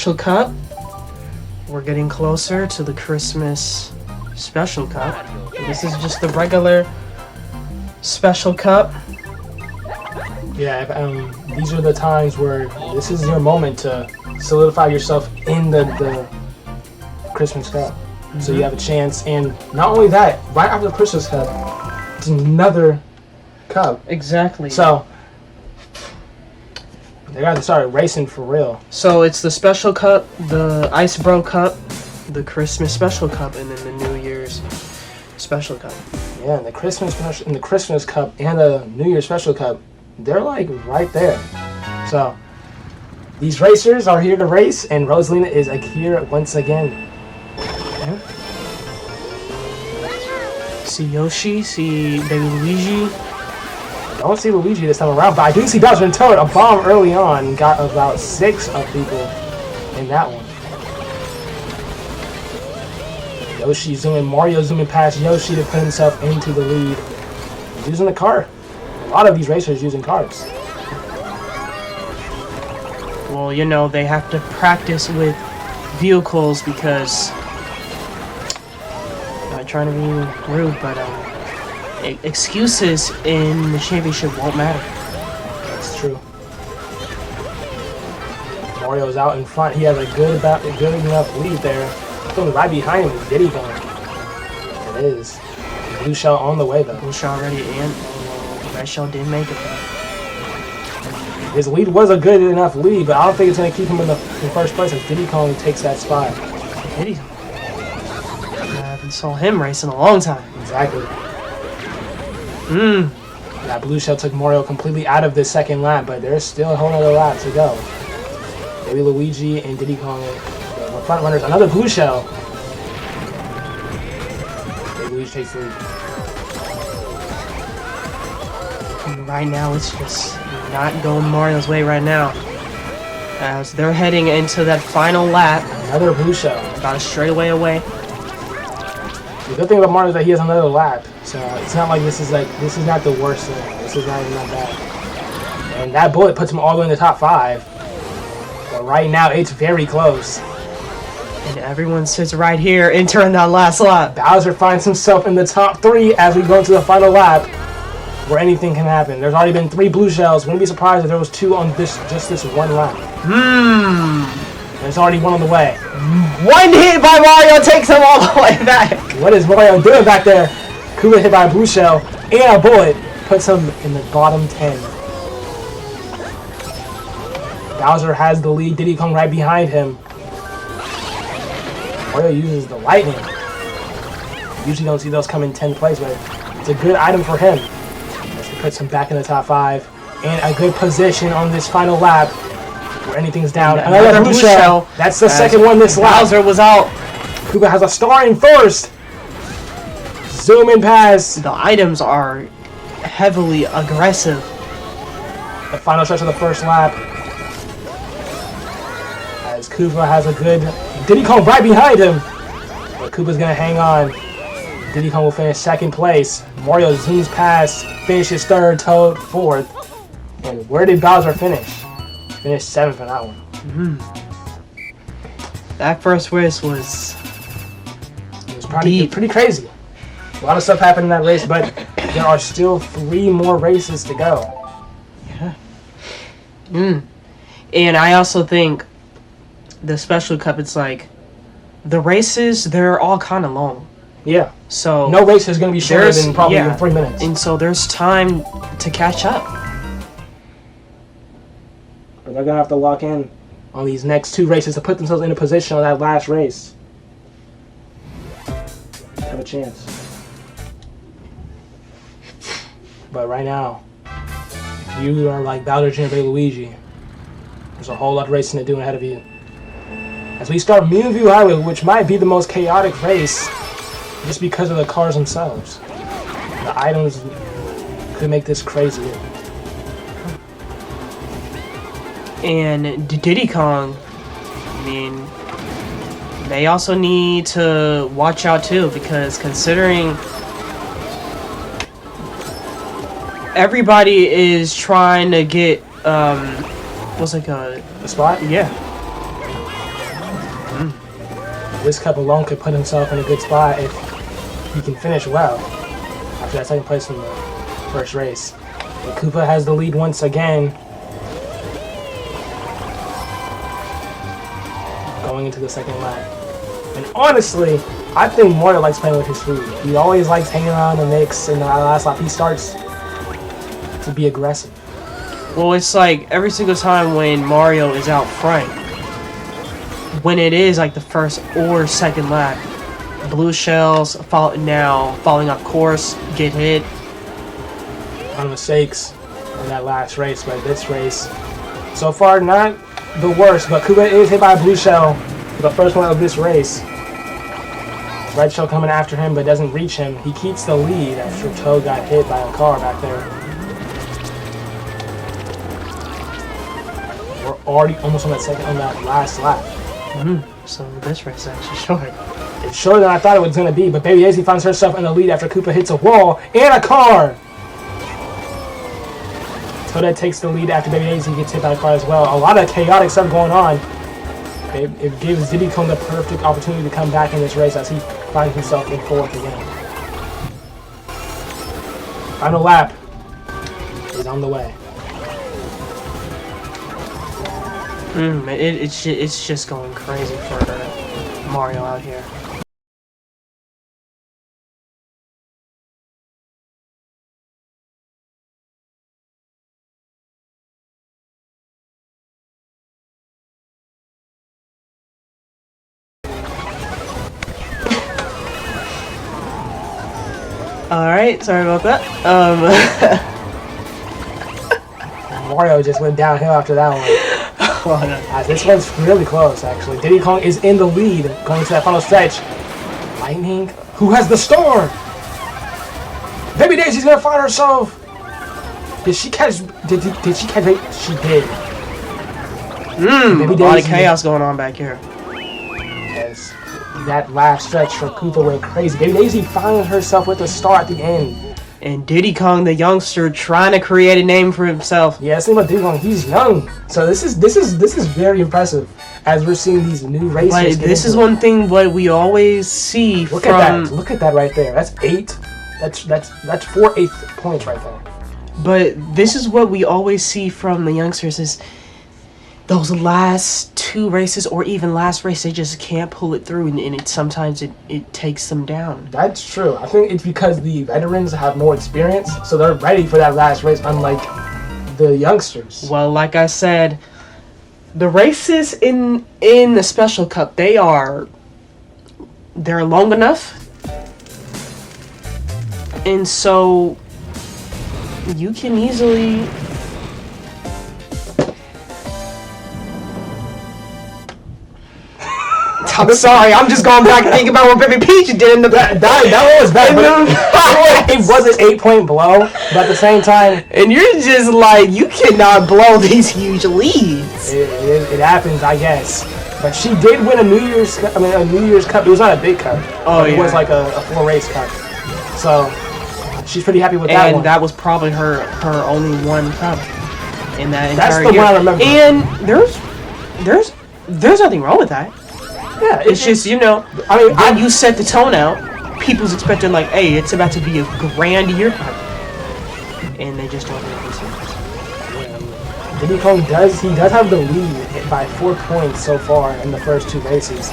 Cup. We're getting closer to the Christmas Special Cup. This is just the regular Special Cup. Yeah, these are the times where this is your moment to solidify yourself in the Christmas Cup. So you have a chance, and not only that, right after the Christmas Cup, it's another cup. Exactly. So they got to start racing for real. So it's the Special Cup, the Ice Bro Cup, the Christmas Special Cup, and then the New Year's Special Cup. Yeah, and the Christmas Cup and the New Year's Special Cup, they're like right there. So these racers are here to race, and Rosalina is here once again. Yeah. See Yoshi, see Baby Luigi. I don't see Luigi this time around, but I do see Bowser and Toad. A bomb early on got about 6 of people in that one. Yoshi zooming, Mario zooming past Yoshi to put himself into the lead. He's using the cart. A lot of these racers using carts. Well, you know, they have to practice with vehicles because I'm not trying to be rude, but excuses in the championship won't matter. That's true. Mario's out in front. He has a good enough lead there. Going right behind him is Diddy Kong. It is. Blue Shell on the way though. Blue Shell already and Red Shell didn't make it. His lead was a good enough lead, but I don't think it's going to keep him in first place if Diddy Kong takes that spot. Diddy Kong. I haven't saw him race in a long time. Exactly. Yeah, Blue Shell took Mario completely out of the second lap, but there's still a whole other lap to go. Maybe Luigi and Diddy Kong were front runners. Another Blue Shell. Maybe Luigi takes the lead. And right now, it's just not going Mario's way right now. As they're heading into that final lap. Another Blue Shell. About a straightaway away. The good thing about Mario is that he has another lap, so it's not like this is not the worst thing. This is not even that bad. And that bullet puts him all the way in the top 5. But right now, it's very close. And everyone sits right here entering that last lap. Bowser finds himself in the top 3 as we go into the final lap, where anything can happen. There's already been 3 Blue Shells. Wouldn't be surprised if there was 2 on just this one lap. There's already 1 on the way. One hit by Mario takes him all the way back. What is Mario doing back there? Koopa hit by a Blue Shell and a bullet puts him in the bottom 10. Bowser has the lead. Diddy Kong right behind him. Mario uses the lightning. Usually don't see those come in 10th place, but it's a good item for him. It puts him back in the top 5. And a good position on this final lap where anything's down. Another Blue Shell. That's the second one this lap. Bowser was out. Koopa has a star in first. Zooming past. The items are heavily aggressive. The final stretch of the first lap. As Koopa has a good Diddy Kong right behind him. But Koopa's going to hang on. Diddy Kong will finish 2nd place. Mario zooms past, finishes 3rd, Toad 4th. And where did Bowser finish? Finished 7th in that one. That first race was pretty crazy. A lot of stuff happened in that race, but there are still 3 more races to go. Yeah. And I also think the Special Cup, it's like the races, they're all kind of long. Yeah. So no race is going to be shorter than probably 3 minutes. And so there's time to catch up. But they're going to have to lock in on these next 2 races to put themselves in a position on that last race. Have a chance. But right now, if you are like Bowser Jr. and Luigi, there's a whole lot of racing to do ahead of you. As we start Moonview Highway, which might be the most chaotic race just because of the cars themselves. The items could make this crazy. And Diddy Kong, I mean, they also need to watch out too, because considering everybody is trying to get, what's like a spot? Yeah. This cup alone could put himself in a good spot if he can finish well after that second place in the first race. But Koopa has the lead once again. Going into the second lap. And honestly, I think Mario likes playing with his food. He always likes hanging around the mix in the last lap. He starts to be aggressive. Well, it's like every single time when Mario is out front, when it is like the first or second lap, blue shells falling off course, get hit. On mistakes in that last race, but this race, so far not the worst, but Koopa is hit by a blue shell for the first one of this race. Red shell coming after him, but doesn't reach him. He keeps the lead after Toad got hit by a car back there. We're already almost on that last lap. So this race is actually short. It's shorter than I thought it was going to be, but Baby Daisy finds herself in the lead after Koopa hits a wall and a car. Toadette takes the lead after Baby Daisy gets hit by a car as well. A lot of chaotic stuff going on. It gives Diddy Kong the perfect opportunity to come back in this race as he finds himself in fourth again. Final lap is on the way. It's just going crazy for Mario out here. Alright, sorry about that. Mario just went downhill after that one. This one's really close, actually. Diddy Kong is in the lead going to that final stretch. Lightning, who has the star? Baby Daisy's gonna find herself. Did she catch? Did she catch? She did. A lot of chaos going on back here. Yes. That last stretch for Koopa went crazy. Baby Daisy found herself with a star at the end. And Diddy Kong, the youngster, trying to create a name for himself. Yeah, it's about Diddy Kong. He's young, so this is very impressive as we're seeing these new racers. But this is one thing what we always see. Look at that! Look at that right there. That's 8. That's 4 eighth points right there. But this is what we always see from the youngsters is those last 2 races or even last race, they just can't pull it through, and sometimes it takes them down. That's true. I think it's because the veterans have more experience, so they're ready for that last race, unlike the youngsters. Well, like I said, the races in the Special Cup, they're long enough, and so you can easily. I'm sorry, I'm just going back and thinking about what Baby Peach did in the back. That one was bad. It was an 8-point blow, but at the same time, and you're just like, you cannot blow these huge leads. It happens, I guess. But she did win a New Year's Cup. It was not a big cup. Oh, yeah. It was like a 4-race cup. So she's pretty happy with that one. And that was probably her only one cup in that entire year. That's the one I remember. And there's nothing wrong with that. Yeah, it's just, when you set the tone out, people's expecting like, hey, it's about to be a grand year, and they just don't make sense. Diddy Kong does have the lead by 4 points so far in the first 2 races,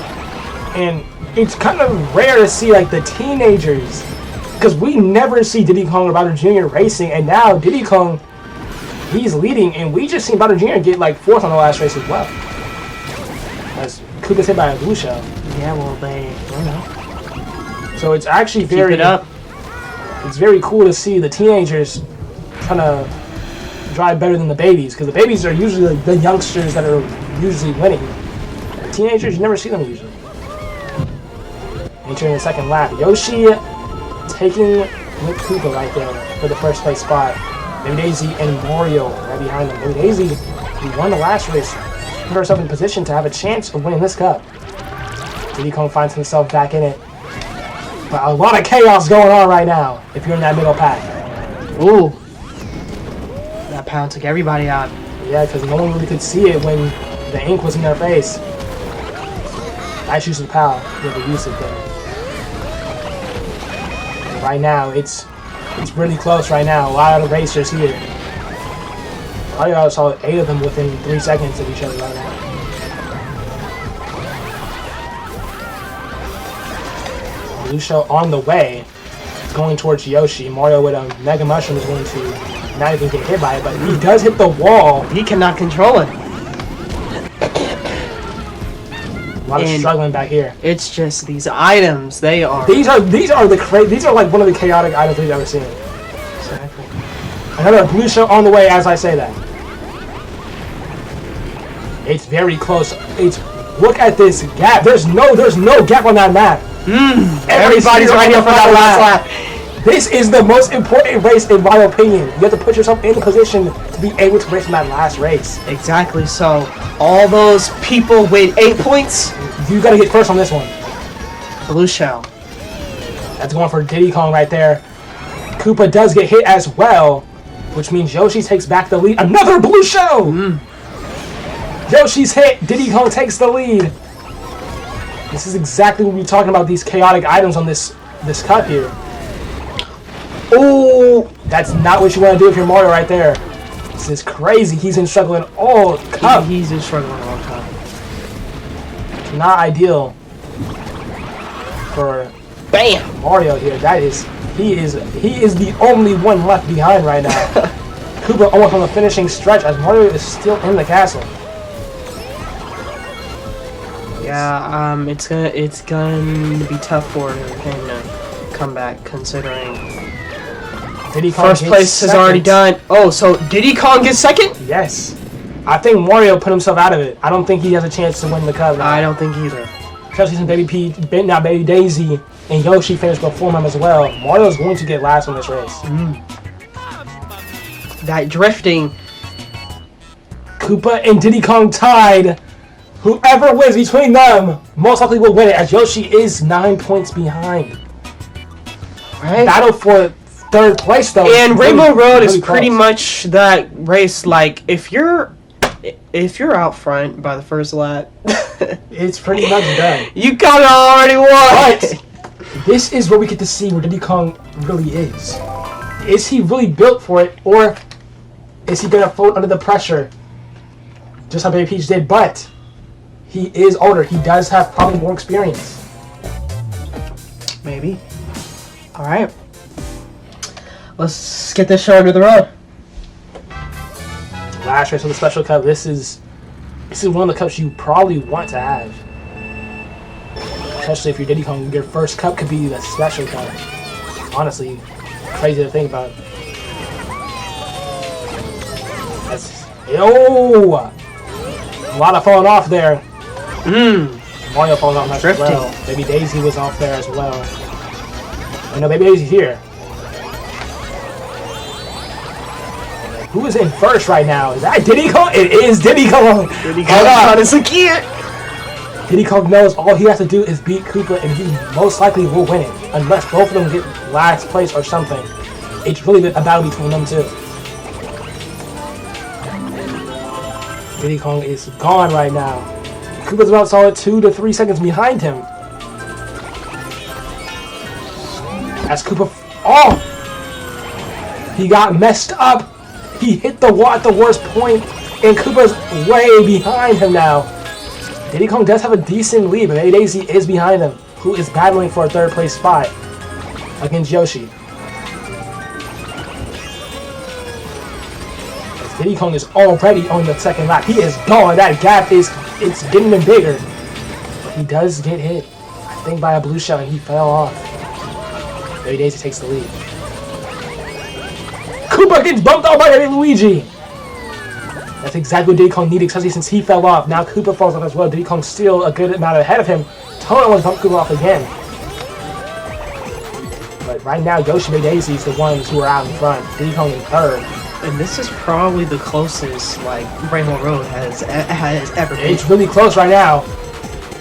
and it's kind of rare to see like the teenagers, because we never see Diddy Kong or Bowser Jr. racing, and now Diddy Kong, he's leading, and we just seen Bowser Jr. get like 4th on the last race as well. As Koopa's hit by a blue shell. Yeah, well, they don't know. So it's actually Keep it up. It's very cool to see the teenagers trying to drive better than the babies, because the babies are usually the youngsters that are usually winning. The teenagers, you never see them usually. Entering the second lap, Yoshi taking with Koopa right there for the first place spot. Baby Daisy and Mario right behind them. Baby Daisy, who won the last race, put herself in position to have a chance of winning this cup. Diddy Kong finds himself back in it. But a lot of chaos going on right now if you're in that middle pack. Ooh. That pound took everybody out. Yeah, because no one really could see it when the ink was in their face. Nice use of power with the use of there. And right now, it's really close right now. A lot of racers here. I saw 8 of them within 3 seconds of each other right now. Blue Shell on the way, going towards Yoshi. Mario with a Mega Mushroom is going to not even get hit by it, but he does hit the wall. He cannot control it. A lot of struggling back here. It's just these items. These are like one of the chaotic items we've ever seen. Exactly. Another Blue Shell on the way as I say that. It's very close. Look at this gap. There's no gap on that map. Everybody's right here for that last lap. This is the most important race in my opinion. You have to put yourself in a position to be able to race in that last race. Exactly. So all those people with 8 points, you gotta get first on this one. Blue Shell. That's going for Diddy Kong right there. Koopa does get hit as well, which means Yoshi takes back the lead. Another Blue Shell! Yoshi's hit. Diddy Kong takes the lead. This is exactly what we're talking about, these chaotic items on this cup here. Oh, that's not what you want to do if you're Mario right there. This is crazy. He's been struggling all cup. He's been struggling all cup. Not ideal for Mario here. He is the only one left behind right now. Koopa almost on the finishing stretch as Mario is still in the castle. Yeah, it's gonna be tough for him to come back considering Diddy Kong first place is already done. Oh, so Diddy Kong gets second? Yes. I think Mario put himself out of it. I don't think he has a chance to win the cup now. I don't think either. Especially since Baby Daisy and Yoshi finished before him as well. Mario's going to get last in this race. That drifting. Koopa and Diddy Kong tied. Whoever wins between them most likely will win it, as Yoshi is 9 points behind. Right. Battle for third place though. And Rainbow Road is really pretty close. much that race. Like if you're out front by the first lap, It's pretty much done. you kind of already won. But this is where we get to see where Diddy Kong really is. Is he really built for it, or is he gonna float under the pressure, just how Baby Peach did? But he is older. He does have probably more experience. Maybe. All right. Let's get this show under the road. Last race of the Special Cup. This is one of the cups you probably want to have. Especially if you're Diddy Kong, your first cup could be the Special Cup. Honestly, crazy to think about. A lot of falling off there. Mario falling off as well. Baby Daisy was off there as well. I know Baby Daisy's here. Who is in first right now? Is that Diddy Kong? It is Diddy Kong! Diddy Kong is a kid. Diddy Kong knows all he has to do is beat Koopa and he most likely will win it. Unless both of them get last place or something. It's really a battle between them two. Diddy Kong is gone right now. Koopa's about solid 2 to 3 seconds behind him. As Koopa... Oh! He got messed up. He hit the wall at the worst point, and Koopa's way behind him now. Diddy Kong does have a decent lead, but Baby Daisy is behind him, who is battling for a third place spot against Yoshi. As Diddy Kong is already on the second lap. He is gone. That gap it's getting him bigger. But he does get hit, I think, by a Blue Shell, and he fell off. Baby Daisy takes the lead. Koopa gets bumped off by Baby Luigi. That's exactly what Diddy Kong needed, especially since he fell off. Now Koopa falls off as well. Diddy Kong's still a good amount ahead of him. Totally wants to bump Koopa off again. But right now, Yoshi and Daisy is the ones who are out in front. Diddy Kong in third. And this is probably the closest Rainbow Road has ever been. It's really close right now.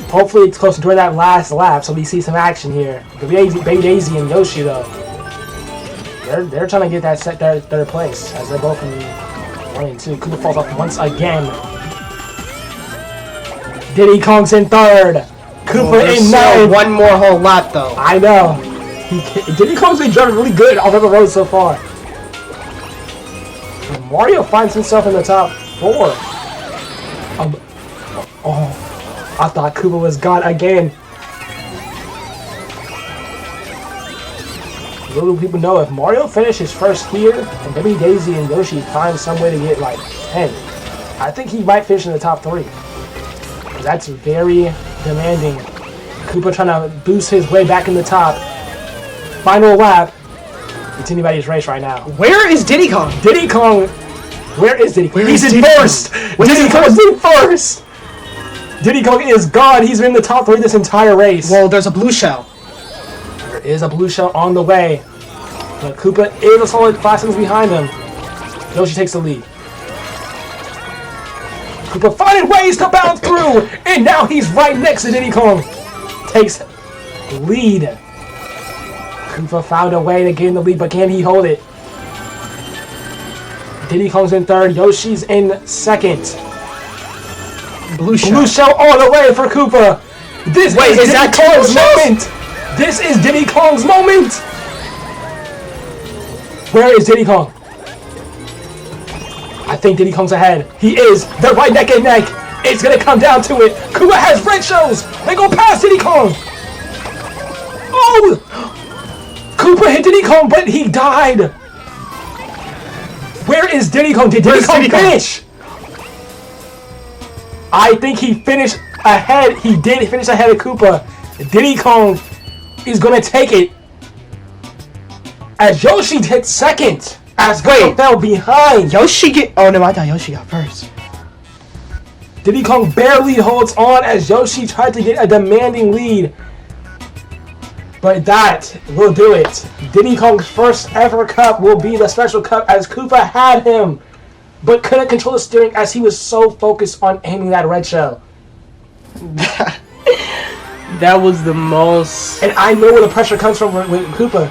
Hopefully it's close during that last lap, so we see some action here. Baby Daisy and Yoshi though, they're trying to get that third place as they're both in 1 and 2. Koopa falls off once again. Diddy Kong's in third. Koopa in still 9. one more whole lap though. I know. Diddy Kong's been driving really good on the road so far. And Mario finds himself in the top 4. I thought Koopa was gone again. Little do people know, if Mario finishes first here, and maybe Daisy and Yoshi find some way to get like 10, I think he might finish in the top 3. That's very demanding. Koopa trying to boost his way back in the top. Final lap. It's anybody's race right now. Where is Diddy Kong? Diddy Kong. Where is Diddy Kong? He's in Diddy first. Diddy Kong's in first. Diddy Kong is gone. He's been in the top 3 this entire race. Well, there's a blue shell. There is a blue shell on the way. But Koopa is a solid 5 seconds behind him. Yoshi takes the lead. Koopa finding ways to bounce through. And now he's right next to Diddy Kong. Takes lead. Koopa found a way to gain the lead, but can he hold it? Diddy Kong's in 3rd. Yoshi's in 2nd. Blue shell all the way for Koopa. This is Diddy Kong's moment. This is Diddy Kong's moment. Where is Diddy Kong? I think Diddy Kong's ahead. He is. They're right neck and neck. It's gonna come down to it. Koopa has red shells. They go past Diddy Kong. Oh! Koopa hit Diddy Kong, but he died. Where is Diddy Kong? Did Diddy Kong finish? I think he finished ahead. He did finish ahead of Koopa. Diddy Kong is gonna take it. As Yoshi hit 2nd. As Koopa fell behind. Yoshi get... Oh no, I thought Yoshi got first. Diddy Kong barely holds on as Yoshi tried to get a demanding lead. But that will do it. Diddy Kong's first ever cup will be the special cup as Koopa had him, but couldn't control the steering as he was so focused on aiming that red shell. That was the most... And I know where the pressure comes from with Koopa.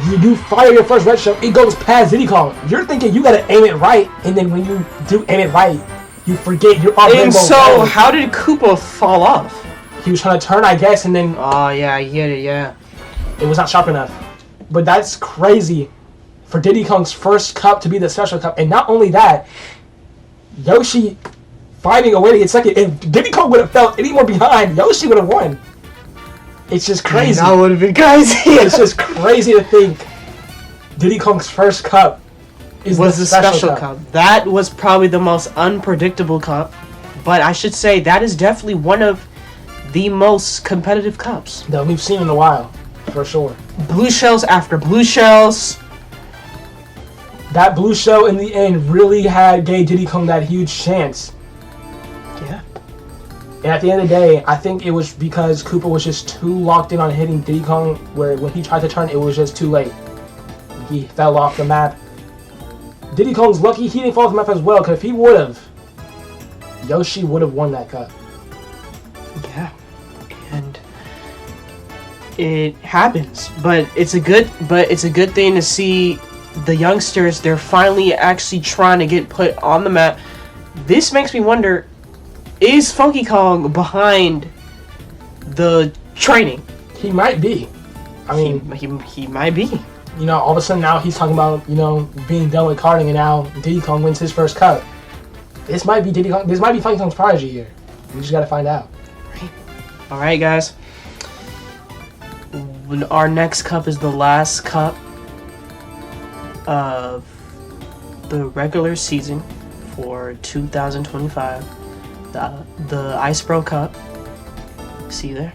You do fire your first red shell, it goes past Diddy Kong. You're thinking you gotta aim it right, and then when you do aim it right, you forget you're off. And so, how did Koopa fall off? He was trying to turn, I guess, and then... Oh, yeah, I get it, yeah. It was not sharp enough. But that's crazy for Diddy Kong's first cup to be the special cup. And not only that, Yoshi finding a way to get 2nd. If Diddy Kong would have fell any more behind, Yoshi would have won. It's just crazy. That would have been crazy. It's just crazy to think Diddy Kong's first cup was the special cup. That was probably the most unpredictable cup. But I should say that is definitely one of the most competitive cups that we've seen in a while. For sure. Blue shells after blue shells. That blue shell in the end really gave Diddy Kong that huge chance. Yeah. And at the end of the day, I think it was because Koopa was just too locked in on hitting Diddy Kong, where when he tried to turn, it was just too late. He fell off the map. Diddy Kong's lucky he didn't fall off the map as well, because if he would have, Yoshi would have won that cup. Yeah. And it happens, but it's a good thing to see the youngsters. They're finally actually trying to get put on the map. This makes me wonder, is Funky Kong behind the training? He might be. I mean, he might be. You know, all of a sudden now he's talking about, you know, being done with karting, and now Diddy Kong wins his first cup. This might be Diddy Kong. This might be Funky Kong's prodigy here. We just gotta find out. All right, guys. Our next cup is the last cup of the regular season for 2025. The Ice Bro Cup. See you there.